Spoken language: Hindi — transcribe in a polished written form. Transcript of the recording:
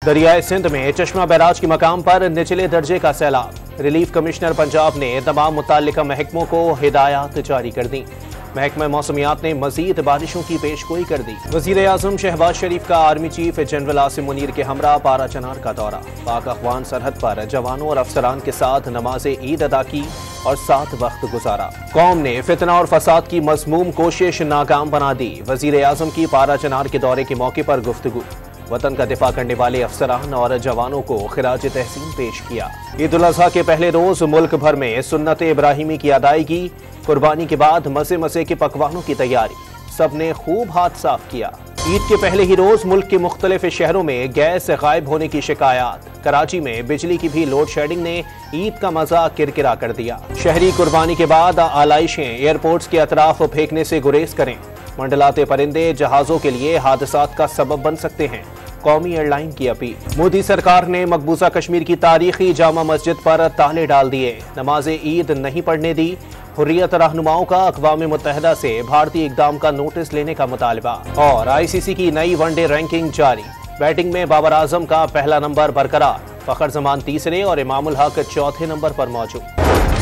दरियाए सिंध में चश्मा बैराज के मकाम पर निचले दर्जे का सैलाब। रिलीफ कमिश्नर पंजाब ने तमाम मुतल्लिका महकमों को हिदायत जारी कर दी। महकमा मौसमियात ने मजीद बारिशों की पेशगोई कर दी। वजीर आजम शहबाज शरीफ का army chief general Asim Munir के हमरा पारा चनार का दौरा। पाक अफगान सरहद पर जवानों और अफसरान के साथ नमाज ईद अदा की और 7 वक्त गुजारा। कौम ने फितना और फसाद की मज़मूम कोशिश नाकाम बना दी। वजीर आजम की पारा चनार के दौरे के मौके पर गुफ्तगू। वतन का दिफा करने वाले अफसरान और जवानों को खिराज तहसीन पेश किया। ईद उल अज़हा के पहले रोज मुल्क भर में सुन्नत इब्राहिमी की अदायगी। कुर्बानी के बाद मजे मजे के पकवानों की तैयारी। सबने खूब हाथ साफ किया। ईद के पहले ही रोज मुल्क के मुख्तलिफ शहरों में गैस गायब होने की शिकायत। कराची में बिजली की भी लोड शेडिंग ने ईद का मजा किरकिरा कर दिया। शहरी कुर्बानी के बाद आलाइशें एयरपोर्ट्स के अतराफ फेंकने से गुरेज करें। मंडलाते परिंदे जहाजों के लिए हादसात का सबब बन सकते हैं। कौमी एयरलाइन की अपील। मोदी सरकार ने मकबूजा कश्मीर की तारीखी जामा मस्जिद पर ताले डाल दिए। नमाज ईद नहीं पढ़ने दी। हुर्रियत रहनुमाओं का अक़वाम मुत्तहिदा से भारतीय इक़दाम का नोटिस लेने का मुतालबा। और ICC की नई वनडे रैंकिंग जारी। बैटिंग में बाबर आजम का पहला नंबर बरकरार। फखर जमान तीसरे और इमामुल हक चौथे नंबर पर मौजूद।